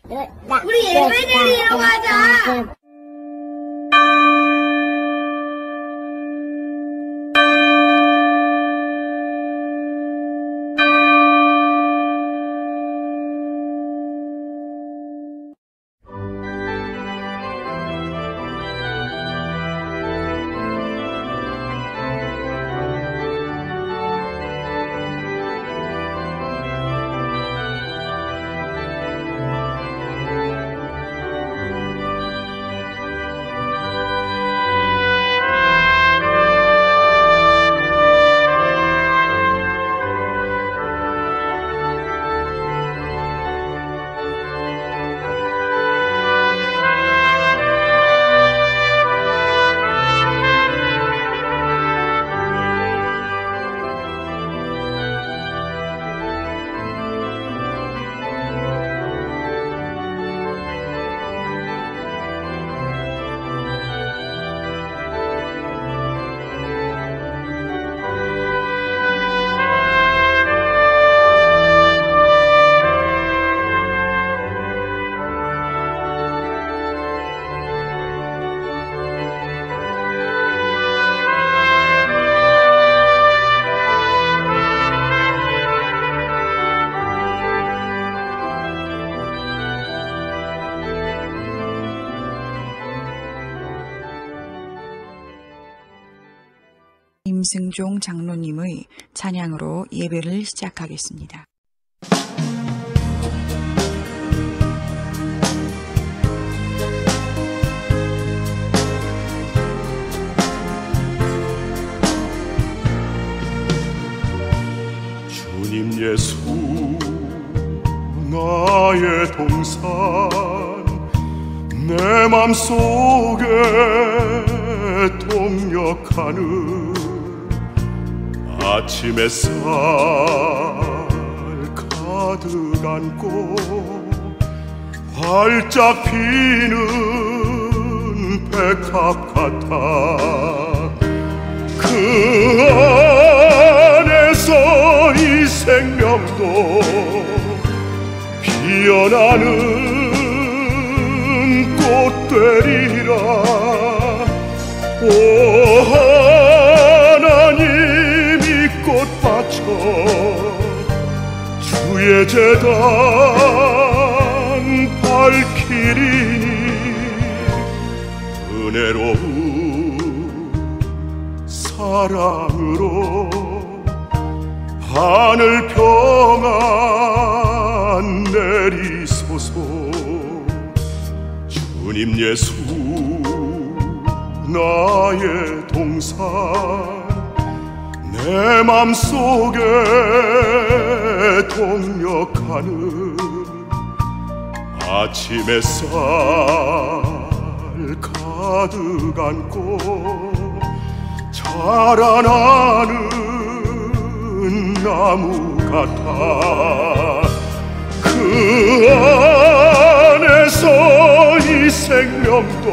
우리 예배드리러 가자. 임승종 장로님의 찬양으로 예배를 시작하겠습니다. 주님 예수 나의 동산 내 맘속에 동력하는 아침 햇살 가득 안고 활짝 피는 백합 같아 그 안에서 이 생명도 피어나는 꽃 되리라. 오 하나님 이 꽃밭에 주의 제단 밝히리니 은혜로운 사랑으로 하늘 평안 내리소서. 주님 예수 나의 동산 내 맘속에 동력하는 아침 햇살 가득 안고 자라나는 나무 같아 그 안에서 이 생명도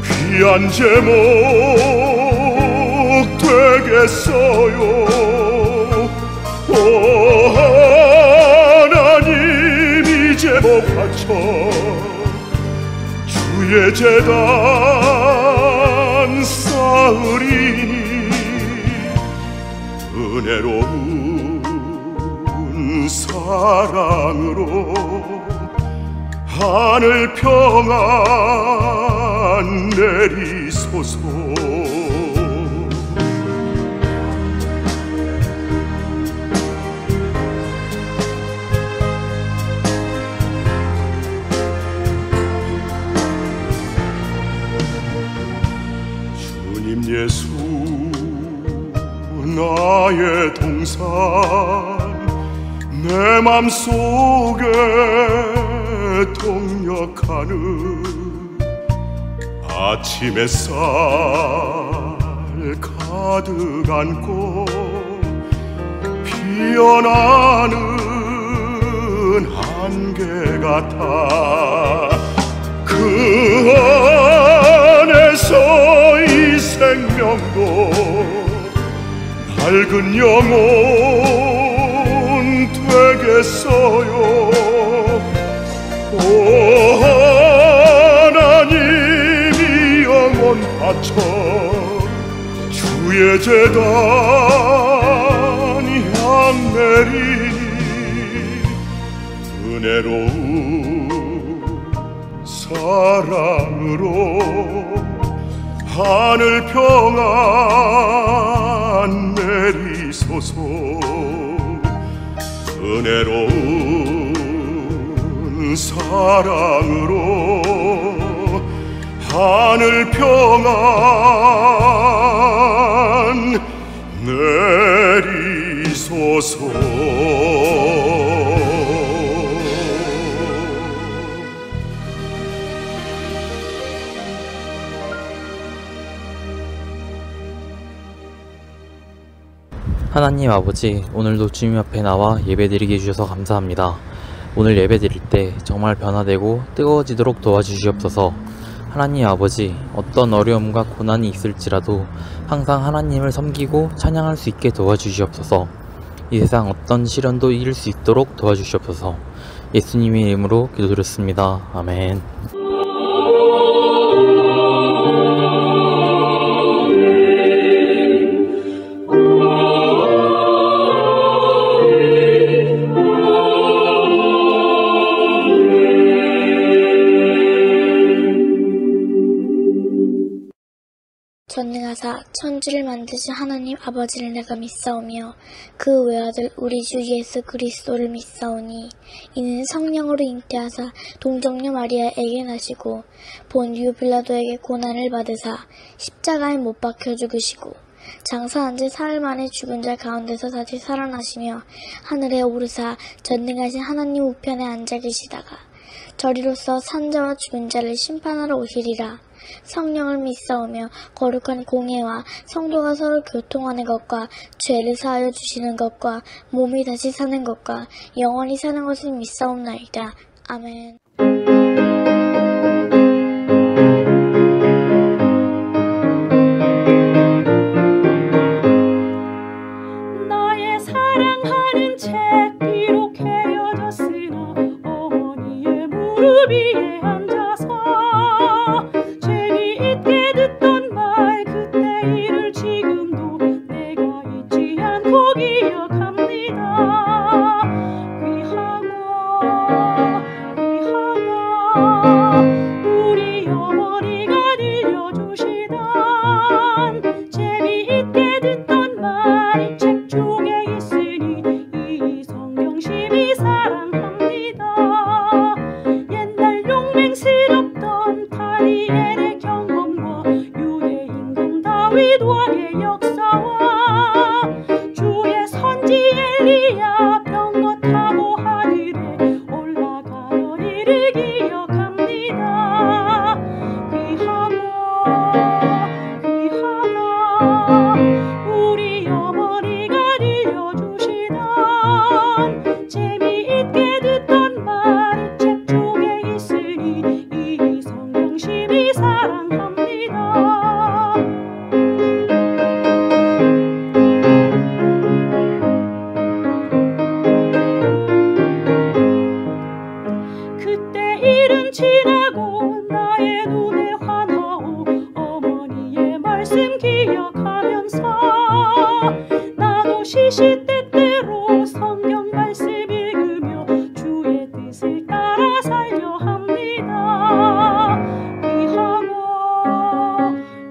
귀한 제목 되겠어요. 오 하나님 이 제목 바쳐 주의 제단 쌓으리니 은혜로운 사랑으로 하늘 평안 내리소서. 주님 예수 나의 동산 내 맘속에 동력하는 아침 햇살 가득 안고 피어나는 한계 같아 그 안에서 이 생명도 밝은 영혼 되겠어요. 오 하나님이 영원 바쳐 주의 재단이 향내리 은혜로운 사랑으로 하늘 평안 내리소서 은혜로운 사랑으로 하늘 평안 내리소서 하나님 아버지, 오늘도 주님 앞에 나와 예배드리게 해주셔서 감사합니다. 오늘 예배드릴 때 정말 변화되고 뜨거워지도록 도와주시옵소서. 하나님 아버지, 어떤 어려움과 고난이 있을지라도 항상 하나님을 섬기고 찬양할 수 있게 도와주시옵소서. 이 세상 어떤 시련도 이길 수 있도록 도와주시옵소서. 예수님의 이름으로 기도드렸습니다. 아멘. 전능하사 천지를 만드신 하나님 아버지를 내가 믿사오며 그 외아들 우리 주 예수 그리스도를 믿사오니 이는 성령으로 잉태하사 동정녀 마리아에게 나시고 본디오 빌라도에게 고난을 받으사 십자가에 못 박혀 죽으시고 장사한 지 사흘 만에 죽은 자 가운데서 다시 살아나시며 하늘에 오르사 전능하신 하나님 우편에 앉아 계시다가 저리로서 산자와 죽은 자를 심판하러 오시리라. 성령을 믿사오며 거룩한 공예와 성도가 서로 교통하는 것과 죄를 사하여 주시는 것과 몸이 다시 사는 것과 영원히 사는 것을 믿사옵나이다. 아멘. 나의 사랑하는 책 비록 헤어졌으나 어머니의 무릎 위에 앉아서 재미있게 듣던 말 그때 일을 지금도 내가 잊지 않고 기억합니다. 귀하고 우리 어머니가 들려주시던 재미있게 듣던 말이 책 속에 있으니 이 성경심이 사랑합니다. 옛날 용맹스럽던 다니엘의 경험과 유대 임금 다윗 왕의 역사와 주의 선지 엘리야 병거 타고 하늘에 올라가던 일을 기억합니다. 귀하고 우리 어머니가 들려주시던 재미있게 듣던 말이 책 속에 있으니 이 성경심이 사랑합니다. 그때 일은 지나고 나의 눈에 환하오 어머니의 말씀 기억하면서 나도 시시때때로 성경 말씀 읽으며 주의 뜻을 따라 살려 합니다.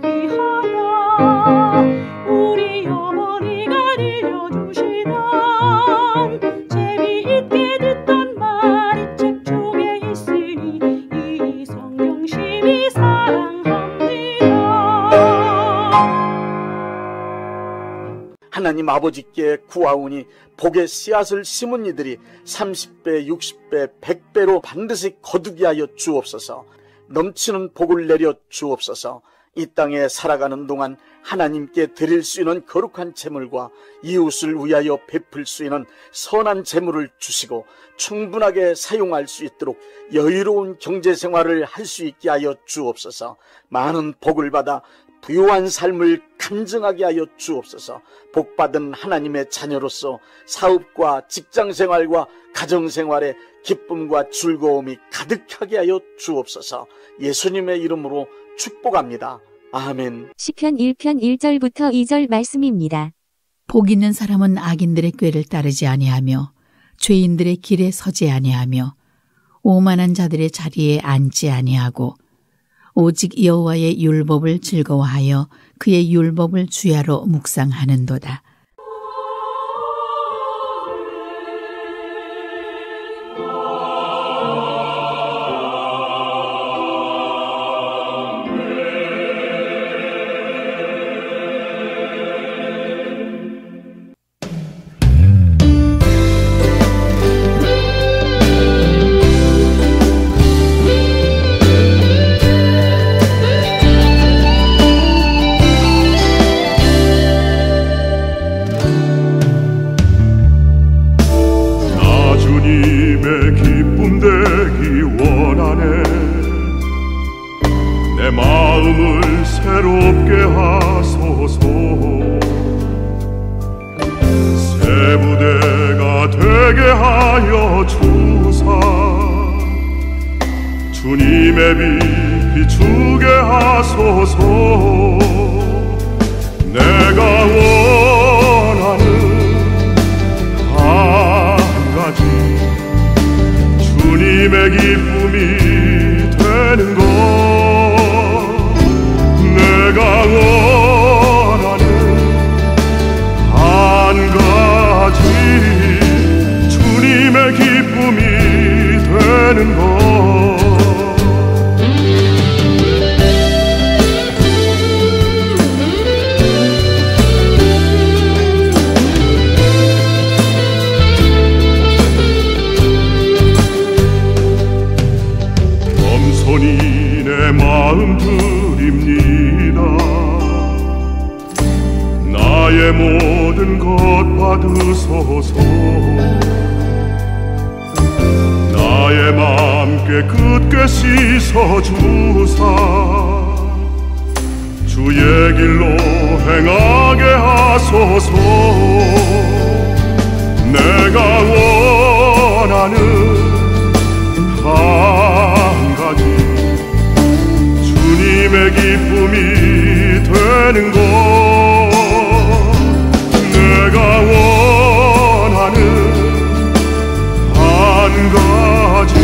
귀하다 우리 어머니가 들려주시던 재미있게 듣던 말이 책 속에 있으니 이 성경심이 사랑합니다. 하나님 아버지께 구하오니 복의 씨앗을 심은 이들이 30배, 60배, 100배로 반드시 거두게 하여 주옵소서. 넘치는 복을 내려 주옵소서. 이 땅에 살아가는 동안 하나님께 드릴 수 있는 거룩한 재물과 이웃을 위하여 베풀 수 있는 선한 재물을 주시고 충분하게 사용할 수 있도록 여유로운 경제생활을 할 수 있게 하여 주옵소서. 많은 복을 받아 부유한 삶을 간증하게 하여 주옵소서. 복받은 하나님의 자녀로서 사업과 직장생활과 가정생활에 기쁨과 즐거움이 가득하게 하여 주옵소서. 예수님의 이름으로 축복합니다. 아멘. 시편 1편 1절부터 2절 말씀입니다. 복 있는 사람은 악인들의 꾀를 따르지 아니하며 죄인들의 길에 서지 아니하며 오만한 자들의 자리에 앉지 아니하고 오직 여호와의 율법을 즐거워하여 그의 율법을 주야로 묵상하는도다. 마음을 새롭게 하소서. 새 부대가 되게 하여 주사 주님의 빛 비추게 하소서. 내가 원하는 한 가지 주님의 기쁨이 되는 것. 내가 원하는 한 가지 주님의 기쁨이 되는 것. 겸손히 내 마음 드립니다. 나의 모든 것 받으소서. 나의 맘 깨끗게 씻어주사 주의 길로 행하게 하소서. 내가 원하는 한 가지 주님의 기쁨이 되는 것. 내가 원하는 한 가지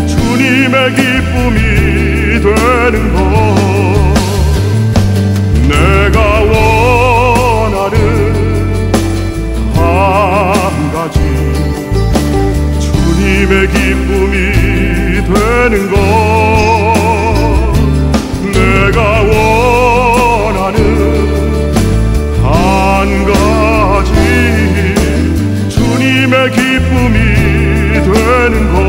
주님의 기쁨이 되는 것. 내가 원하는 한 가지 주님의 기쁨이 되는 것. 내가 원하는 한 가지 주님의 기쁨이 되는 것.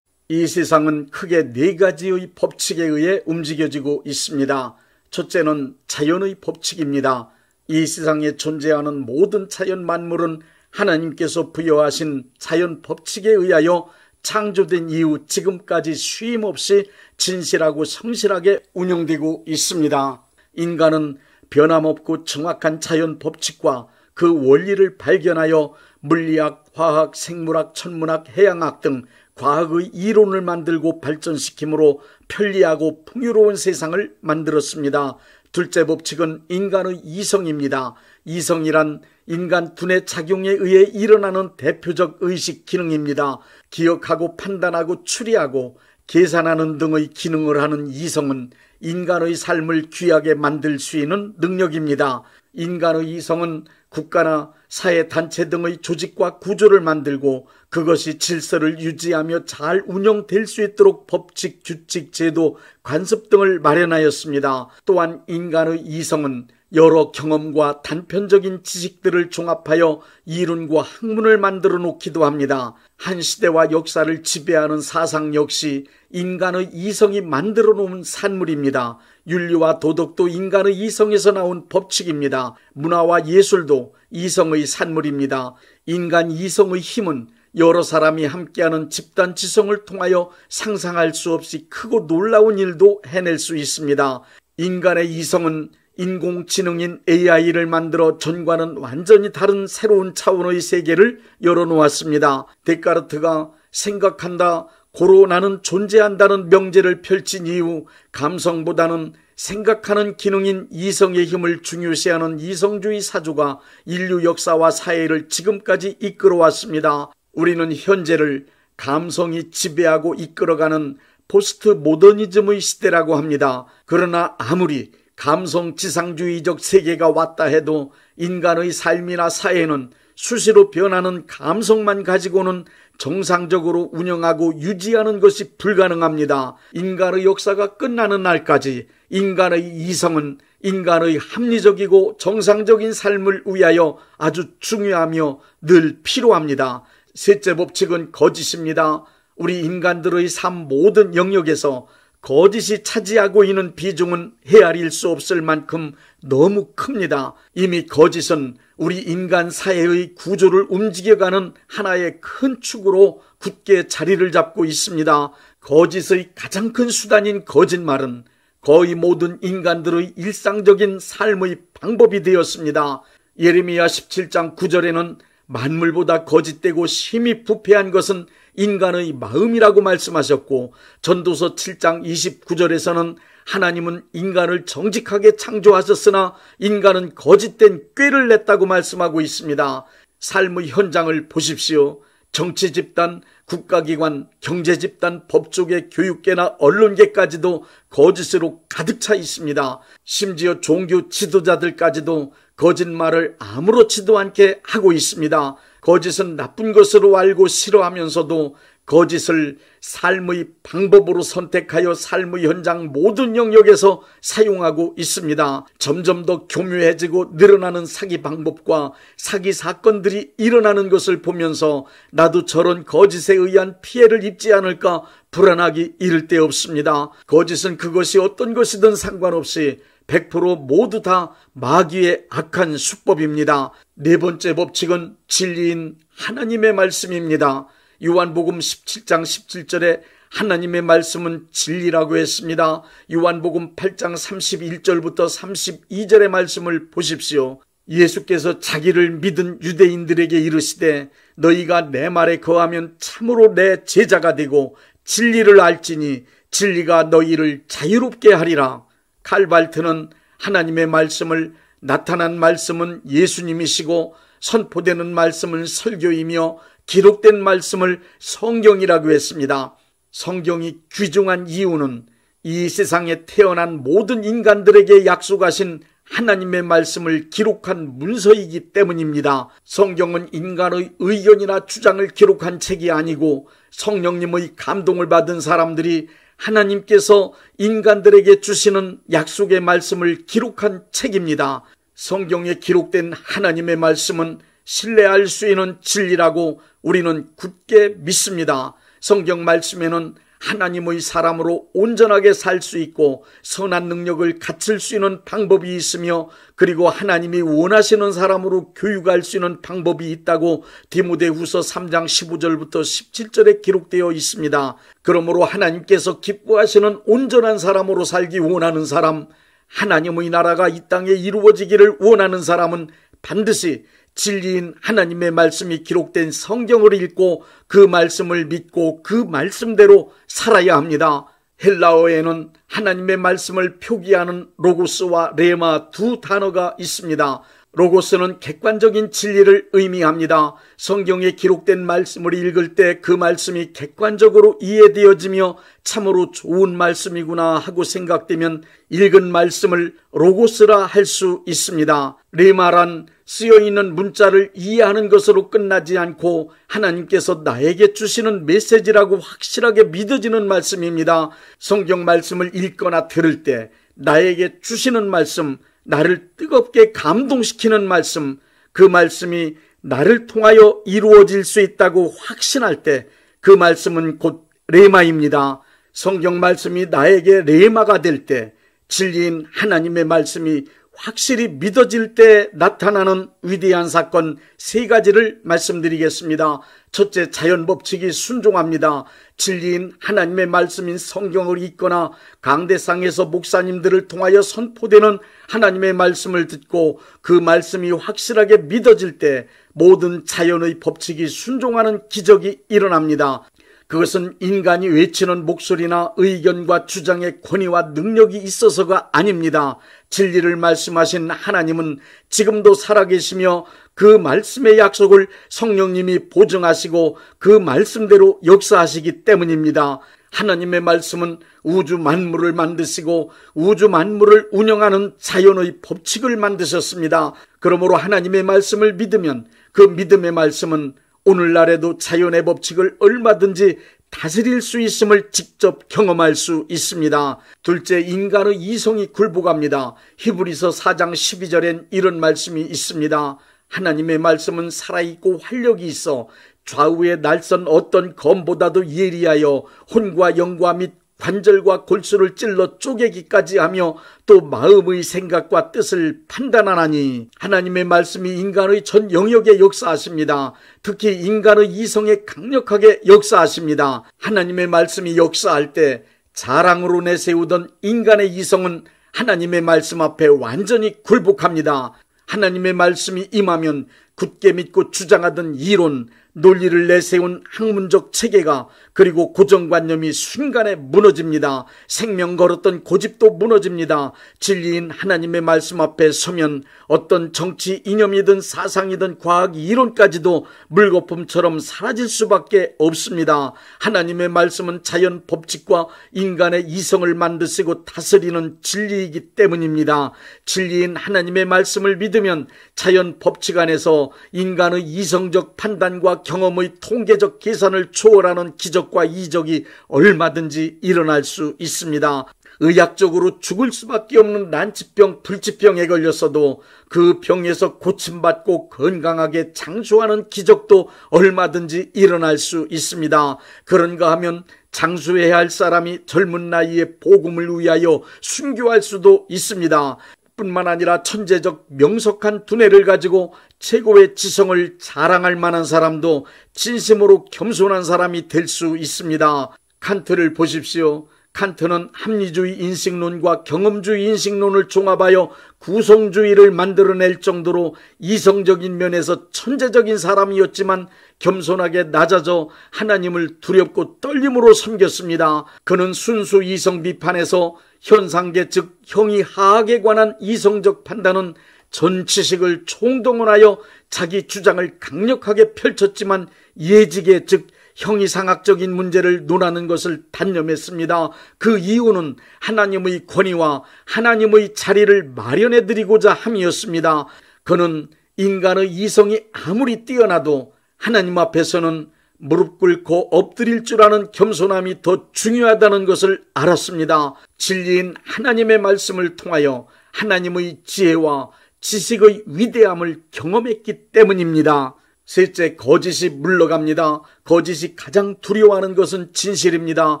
이 세상은 크게 네 가지의 법칙에 의해 움직여지고 있습니다. 첫째는 자연의 법칙입니다. 이 세상에 존재하는 모든 자연 만물은 하나님께서 부여하신 자연 법칙에 의하여 창조된 이후 지금까지 쉼 없이 진실하고 성실하게 운영되고 있습니다. 인간은 변함없고 정확한 자연 법칙과 그 원리를 발견하여 물리학, 화학, 생물학, 천문학, 해양학 등 과학의 이론을 만들고 발전시킴으로 편리하고 풍요로운 세상을 만들었습니다. 둘째 법칙은 인간의 이성입니다. 이성이란 인간 두뇌 작용에 의해 일어나는 대표적 의식 기능입니다. 기억하고 판단하고 추리하고 계산하는 등의 기능을 하는 이성은 인간의 삶을 귀하게 만들 수 있는 능력입니다. 인간의 이성은 국가나 사회단체 등의 조직과 구조를 만들고 그것이 질서를 유지하며 잘 운영될 수 있도록 법칙, 규칙, 제도, 관습 등을 마련하였습니다. 또한 인간의 이성은 여러 경험과 단편적인 지식들을 종합하여 이론과 학문을 만들어 놓기도 합니다. 한 시대와 역사를 지배하는 사상 역시 인간의 이성이 만들어 놓은 산물입니다. 윤리와 도덕도 인간의 이성에서 나온 법칙입니다. 문화와 예술도 이성의 산물입니다. 인간 이성의 힘은 여러 사람이 함께하는 집단 지성을 통하여 상상할 수 없이 크고 놀라운 일도 해낼 수 있습니다. 인간의 이성은 인공지능인 AI를 만들어 전과는 완전히 다른 새로운 차원의 세계를 열어놓았습니다. 데카르트가 생각한다, 고로 나는 존재한다는 명제를 펼친 이후 감성보다는 생각하는 기능인 이성의 힘을 중요시하는 이성주의 사조가 인류 역사와 사회를 지금까지 이끌어왔습니다. 우리는 현재를 감성이 지배하고 이끌어가는 포스트 모더니즘의 시대라고 합니다. 그러나 아무리 감성 지상주의적 세계가 왔다 해도 인간의 삶이나 사회는 수시로 변하는 감성만 가지고는 정상적으로 운영하고 유지하는 것이 불가능합니다. 인간의 역사가 끝나는 날까지 인간의 이성은 인간의 합리적이고 정상적인 삶을 위하여 아주 중요하며 늘 필요합니다. 셋째 법칙은 거짓입니다. 우리 인간들의 삶 모든 영역에서 거짓이 차지하고 있는 비중은 헤아릴 수 없을 만큼 너무 큽니다. 이미 거짓은 우리 인간 사회의 구조를 움직여가는 하나의 큰 축으로 굳게 자리를 잡고 있습니다. 거짓의 가장 큰 수단인 거짓말은 거의 모든 인간들의 일상적인 삶의 방법이 되었습니다. 예레미야 17장 9절에는 만물보다 거짓되고 심히 부패한 것은 인간의 마음이라고 말씀하셨고, 전도서 7장 29절에서는 하나님은 인간을 정직하게 창조하셨으나 인간은 거짓된 꾀를 냈다고 말씀하고 있습니다. 삶의 현장을 보십시오. 정치 집단, 국가기관, 경제 집단, 법조계, 교육계나 언론계까지도 거짓으로 가득 차 있습니다. 심지어 종교 지도자들까지도 거짓말을 아무렇지도 않게 하고 있습니다. 거짓은 나쁜 것으로 알고 싫어하면서도 거짓을 삶의 방법으로 선택하여 삶의 현장 모든 영역에서 사용하고 있습니다. 점점 더 교묘해지고 늘어나는 사기 방법과 사기 사건들이 일어나는 것을 보면서 나도 저런 거짓에 의한 피해를 입지 않을까 불안하기 이를 데 없습니다. 거짓은 그것이 어떤 것이든 상관없이 100% 모두 다 마귀의 악한 수법입니다. 네 번째 법칙은 진리인 하나님의 말씀입니다. 요한복음 17장 17절에 하나님의 말씀은 진리라고 했습니다. 요한복음 8장 31절부터 32절의 말씀을 보십시오. 예수께서 자기를 믿은 유대인들에게 이르시되 너희가 내 말에 거하면 참으로 내 제자가 되고 진리를 알지니 진리가 너희를 자유롭게 하리라. 칼발트는 하나님의 말씀을, 나타난 말씀은 예수님이시고 선포되는 말씀은 설교이며 기록된 말씀을 성경이라고 했습니다. 성경이 귀중한 이유는 이 세상에 태어난 모든 인간들에게 약속하신 하나님의 말씀을 기록한 문서이기 때문입니다. 성경은 인간의 의견이나 주장을 기록한 책이 아니고 성령님의 감동을 받은 사람들이 하나님께서 인간들에게 주시는 약속의 말씀을 기록한 책입니다. 성경에 기록된 하나님의 말씀은 신뢰할 수 있는 진리라고 우리는 굳게 믿습니다. 성경 말씀에는 하나님의 사람으로 온전하게 살 수 있고 선한 능력을 갖출 수 있는 방법이 있으며, 그리고 하나님이 원하시는 사람으로 교육할 수 있는 방법이 있다고 디모데후서 3장 15절부터 17절에 기록되어 있습니다. 그러므로 하나님께서 기뻐하시는 온전한 사람으로 살기 원하는 사람, 하나님의 나라가 이 땅에 이루어지기를 원하는 사람은 반드시 진리인 하나님의 말씀이 기록된 성경을 읽고 그 말씀을 믿고 그 말씀대로 살아야 합니다. 헬라어에는 하나님의 말씀을 표기하는 로고스와 레마 두 단어가 있습니다. 로고스는 객관적인 진리를 의미합니다. 성경에 기록된 말씀을 읽을 때 그 말씀이 객관적으로 이해되어지며 참으로 좋은 말씀이구나 하고 생각되면 읽은 말씀을 로고스라 할 수 있습니다. 레마란 쓰여있는 문자를 이해하는 것으로 끝나지 않고 하나님께서 나에게 주시는 메시지라고 확실하게 믿어지는 말씀입니다. 성경 말씀을 읽거나 들을 때 나에게 주시는 말씀, 나를 뜨겁게 감동시키는 말씀, 그 말씀이 나를 통하여 이루어질 수 있다고 확신할 때 그 말씀은 곧 레마입니다. 성경 말씀이 나에게 레마가 될 때, 진리인 하나님의 말씀이 확실히 믿어질 때 나타나는 위대한 사건 3가지를 말씀드리겠습니다. 첫째, 자연 법칙이 순종합니다. 진리인 하나님의 말씀인 성경을 읽거나 강대상에서 목사님들을 통하여 선포되는 하나님의 말씀을 듣고 그 말씀이 확실하게 믿어질 때 모든 자연의 법칙이 순종하는 기적이 일어납니다. 그것은 인간이 외치는 목소리나 의견과 주장의 권위와 능력이 있어서가 아닙니다. 진리를 말씀하신 하나님은 지금도 살아계시며 그 말씀의 약속을 성령님이 보증하시고 그 말씀대로 역사하시기 때문입니다. 하나님의 말씀은 우주 만물을 만드시고 우주 만물을 운영하는 자연의 법칙을 만드셨습니다. 그러므로 하나님의 말씀을 믿으면 그 믿음의 말씀은 오늘날에도 자연의 법칙을 얼마든지 다스릴 수 있음을 직접 경험할 수 있습니다. 둘째, 인간의 이성이 굴복합니다. 히브리서 4장 12절엔 이런 말씀이 있습니다. 하나님의 말씀은 살아있고 활력이 있어 좌우에 날선 어떤 검보다도 예리하여 혼과 영과 및 관절과 골수를 찔러 쪼개기까지 하며 또 마음의 생각과 뜻을 판단하나니, 하나님의 말씀이 인간의 전 영역에 역사하십니다. 특히 인간의 이성에 강력하게 역사하십니다. 하나님의 말씀이 역사할 때 자랑으로 내세우던 인간의 이성은 하나님의 말씀 앞에 완전히 굴복합니다. 하나님의 말씀이 임하면 굳게 믿고 주장하던 이론, 논리를 내세운 학문적 체계가 그리고 고정관념이 순간에 무너집니다. 생명 걸었던 고집도 무너집니다. 진리인 하나님의 말씀 앞에 서면 어떤 정치 이념이든 사상이든 과학 이론까지도 물거품처럼 사라질 수밖에 없습니다. 하나님의 말씀은 자연 법칙과 인간의 이성을 만드시고 다스리는 진리이기 때문입니다. 진리인 하나님의 말씀을 믿으면 자연 법칙 안에서 인간의 이성적 판단과 경험의 통계적 계산을 초월하는 기적과 이적이 얼마든지 일어날 수 있습니다. 의학적으로 죽을 수밖에 없는 난치병, 불치병에 걸렸어도 그 병에서 고침받고 건강하게 장수하는 기적도 얼마든지 일어날 수 있습니다. 그런가 하면 장수해야 할 사람이 젊은 나이에 복음을 위하여 순교할 수도 있습니다. 뿐만 아니라 천재적 명석한 두뇌를 가지고 최고의 지성을 자랑할 만한 사람도 진심으로 겸손한 사람이 될 수 있습니다. 칸트를 보십시오. 칸트는 합리주의 인식론과 경험주의 인식론을 종합하여 구성주의를 만들어낼 정도로 이성적인 면에서 천재적인 사람이었지만 겸손하게 낮아져 하나님을 두렵고 떨림으로 섬겼습니다. 그는 순수 이성 비판에서 현상계 즉 형이 하악에 관한 이성적 판단은 전 지식을 총동원하여 자기 주장을 강력하게 펼쳤지만 예지계 즉 형이상학적인 문제를 논하는 것을 단념했습니다. 그 이유는 하나님의 권위와 하나님의 자리를 마련해드리고자 함이었습니다. 그는 인간의 이성이 아무리 뛰어나도 하나님 앞에서는 무릎 꿇고 엎드릴 줄 아는 겸손함이 더 중요하다는 것을 알았습니다. 진리인 하나님의 말씀을 통하여 하나님의 지혜와 지식의 위대함을 경험했기 때문입니다. 셋째, 거짓이 물러갑니다. 거짓이 가장 두려워하는 것은 진실입니다.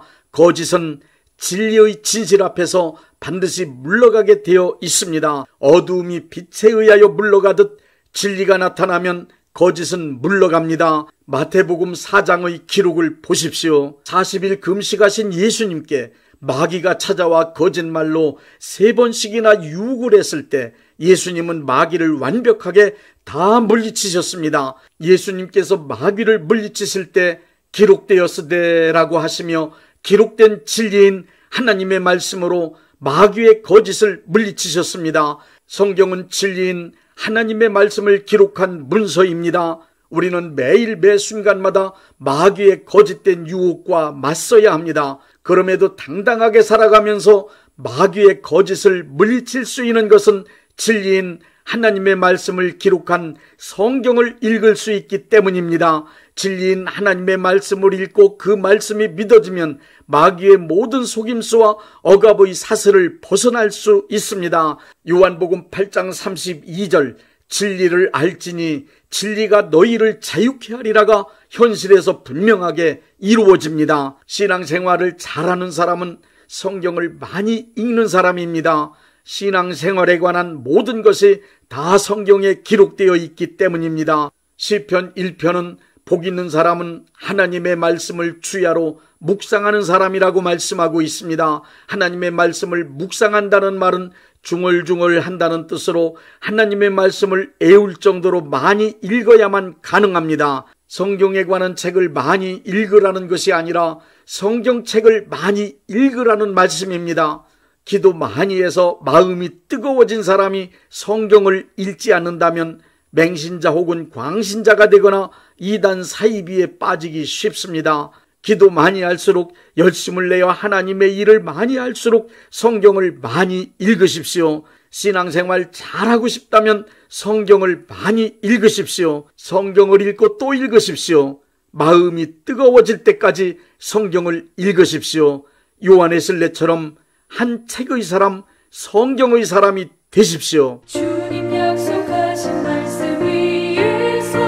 거짓은 진리의 진실 앞에서 반드시 물러가게 되어 있습니다. 어두움이 빛에 의하여 물러가듯 진리가 나타나면 거짓은 물러갑니다. 마태복음 4장의 기록을 보십시오. 40일 금식하신 예수님께 마귀가 찾아와 거짓말로 3번씩이나 유혹을 했을 때 예수님은 마귀를 완벽하게 다 물리치셨습니다. 예수님께서 마귀를 물리치실 때 기록되었으되라고 하시며 기록된 진리인 하나님의 말씀으로 마귀의 거짓을 물리치셨습니다. 성경은 진리인 하나님의 말씀을 기록한 문서입니다. 우리는 매일 매 순간마다 마귀의 거짓된 유혹과 맞서야 합니다. 그럼에도 당당하게 살아가면서 마귀의 거짓을 물리칠 수 있는 것은 진리인 하나님의 말씀을 기록한 성경을 읽을 수 있기 때문입니다. 진리인 하나님의 말씀을 읽고 그 말씀이 믿어지면 마귀의 모든 속임수와 억압의 사슬을 벗어날 수 있습니다. 요한복음 8장 32절 진리를 알지니 진리가 너희를 자유케 하리라가 현실에서 분명하게 이루어집니다. 신앙생활을 잘하는 사람은 성경을 많이 읽는 사람입니다. 신앙생활에 관한 모든 것이 다 성경에 기록되어 있기 때문입니다. 시편 1편은 복 있는 사람은 하나님의 말씀을 주야로 묵상하는 사람이라고 말씀하고 있습니다. 하나님의 말씀을 묵상한다는 말은 중얼중얼 한다는 뜻으로 하나님의 말씀을 애울 정도로 많이 읽어야만 가능합니다. 성경에 관한 책을 많이 읽으라는 것이 아니라 성경책을 많이 읽으라는 말씀입니다. 기도 많이 해서 마음이 뜨거워진 사람이 성경을 읽지 않는다면 맹신자 혹은 광신자가 되거나 이단 사이비에 빠지기 쉽습니다. 기도 많이 할수록 열심을 내어 하나님의 일을 많이 할수록 성경을 많이 읽으십시오. 신앙생활 잘하고 싶다면 성경을 많이 읽으십시오. 성경을 읽고 또 읽으십시오. 마음이 뜨거워질 때까지 성경을 읽으십시오. 요한에슬레처럼 한 책의 사람, 성경의 사람이 되십시오. 주님 약속하신 말씀 위에서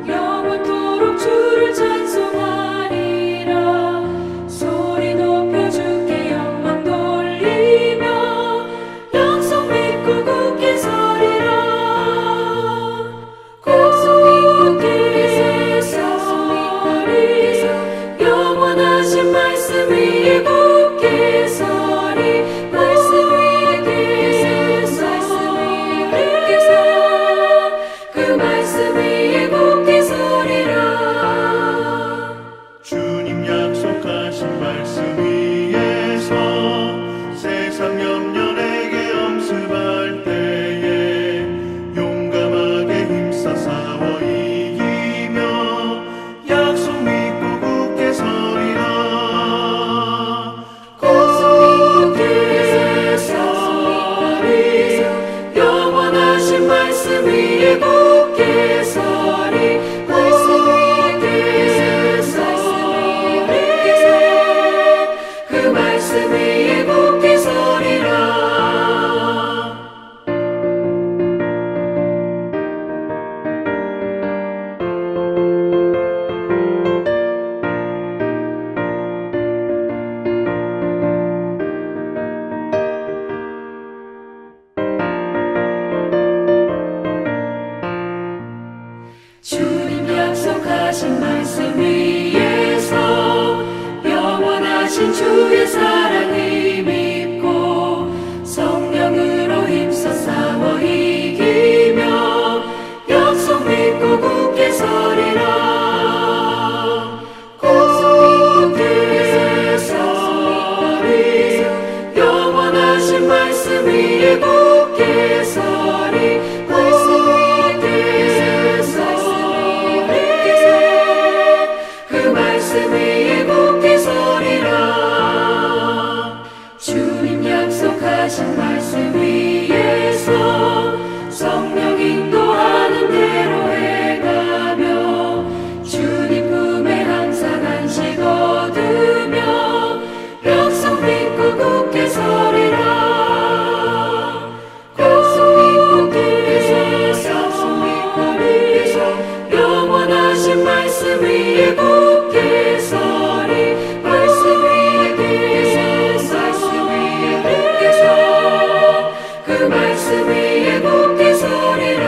영원토록 주를 찬송하리라. 소리 높여 주께 영광 돌리며 약속 믿고 굳게 서리라. 굳게 서리 영원하신 말씀 위에 굳게 서리. 말씀 위에 그 말씀 위에 굳게 서리라. 주님 약속하신 말씀 위에서 세상 염려 내게 엄습할 때에 용감하게 힘써 싸워 이기며 약속 믿고 굳게 서리라. 굳게 서리 영원하신 말씀 위에 굳게 서리. 말씀 위에 서리 그 말씀 위에 굳게 서리라. 주님 약속하신 말씀 위에서 영원하신 주의 사랑을 믿고 성령으로 힘써 싸워 이기며 약속 믿고 굳게 서리라. 굳게 서리 영원하신 말씀 위에 굳게 서리. 말씀 위에 서리 그 말씀 위에 굳게 서리라. 주님 약속하신 말씀 위에서 성령 인도하는 대로 해가며 주님 품에 항상 안식 얻으며 약속 믿고 굳게 서리라. 영원하신 말씀 위에 굳게 서리. 말씀 위에 굳게 서 그 말씀 위에 굳게 서리라.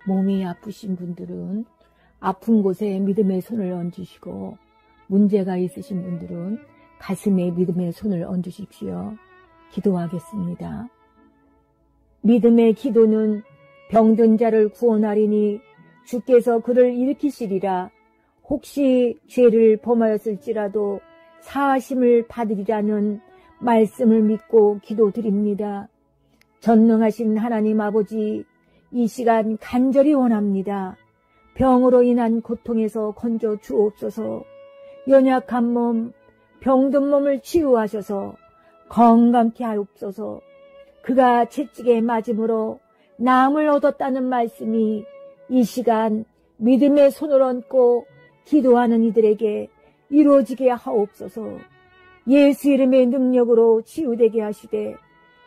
몸이 아프신 분들은 아픈 곳에 믿음의 손을 얹으시고 문제가 있으신 분들은 가슴에 믿음의 손을 얹으십시오. 기도하겠습니다. 믿음의 기도는 병든 자를 구원하리니 주께서 그를 일으키시리라. 혹시 죄를 범하였을지라도 사하심을 받으리라는 말씀을 믿고 기도드립니다. 전능하신 하나님 아버지, 이 시간 간절히 원합니다. 병으로 인한 고통에서 건져 주옵소서. 연약한 몸, 병든 몸을 치유하셔서 건강케 하옵소서. 그가 채찍에 맞음으로 나음을 얻었다는 말씀이 이 시간 믿음의 손을 얹고 기도하는 이들에게 이루어지게 하옵소서. 예수 이름의 능력으로 치유되게 하시되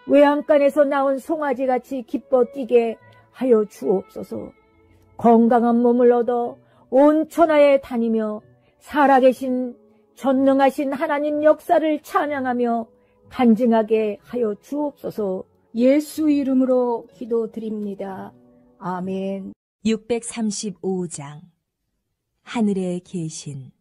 외양간에서 나온 송아지같이 기뻐 뛰게 하여 주옵소서. 건강한 몸을 얻어 온 천하에 다니며 살아계신 전능하신 하나님 역사를 찬양하며 간증하게 하여 주옵소서. 예수 이름으로 기도드립니다. 아멘. 635장 하늘에 계신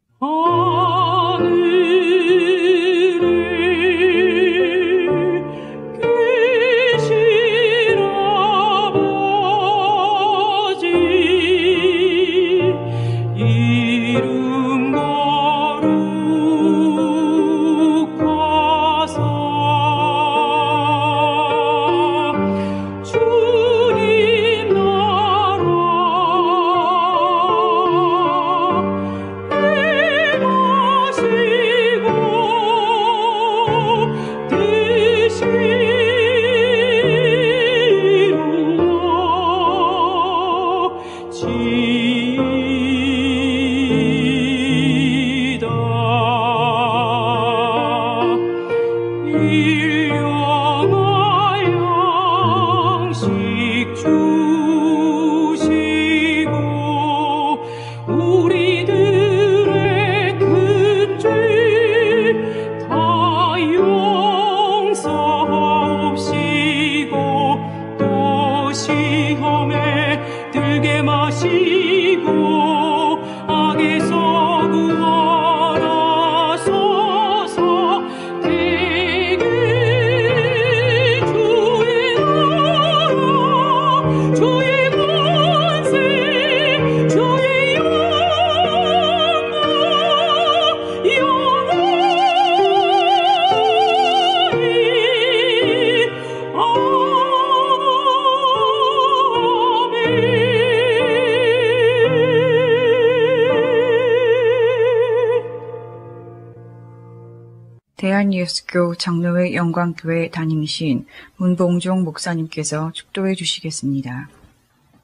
대한예수교 장로회 영광교회 담임이신 문봉종 목사님께서 축도해 주시겠습니다.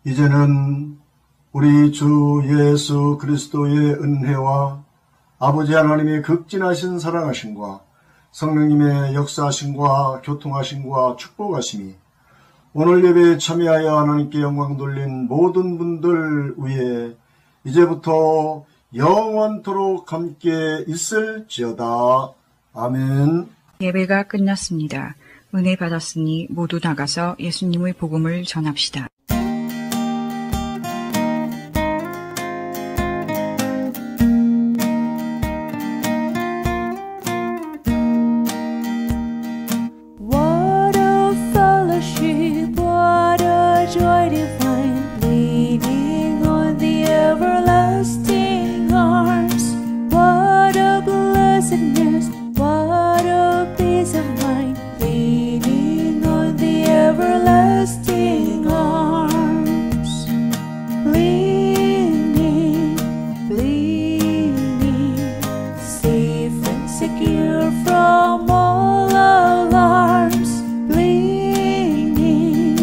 이제는 우리 주 예수 그리스도의 은혜와 아버지 하나님의 극진하신 사랑하심과 성령님의 역사하심과 교통하심과 축복하심이 오늘 예배에 참여하여 하나님께 영광 돌린 모든 분들 위에 이제부터 영원토록 함께 있을지어다. 아멘. 예배가 끝났습니다. 은혜 받았으니 모두 나가서 예수님의 복음을 전합시다. What a fellowship, what a joy divine, leaning on the everlasting arms. What a blessedness, what a peace of mind, leaning on the everlasting arms. Leaning, leaning, safe and secure from all alarms. Leaning,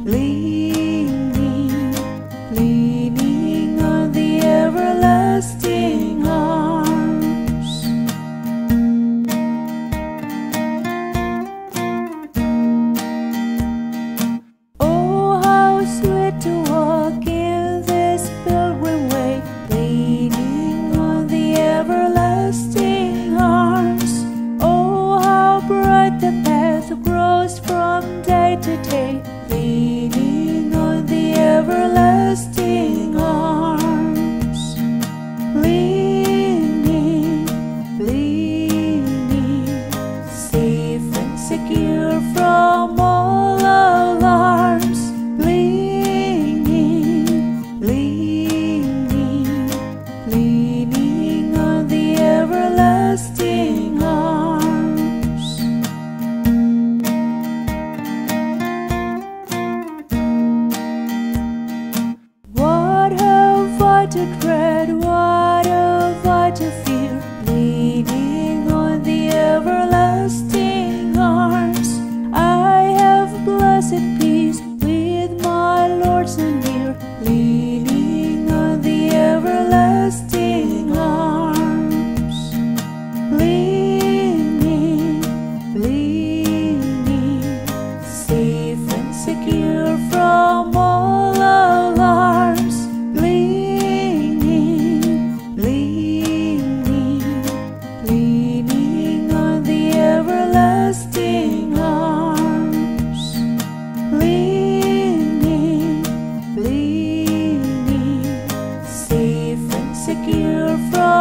leaning, leaning on the everlasting arms. Oh, how sweet to walk in this pilgrim way, leaning on the everlasting arms. Oh, how bright the path grows from day to day, leaning on the everlasting arms. Leaning, leaning, safe and secure from all alarms. Leaning, leaning, leaning on the everlasting arms. What have I to dread? What have I to fear? Leaning on the everlasting arms. I have blessed peace with my Lord so near. Leaning secure from all alarms, leaning, leaning, leaning on the everlasting arms, leaning, leaning, safe and secure from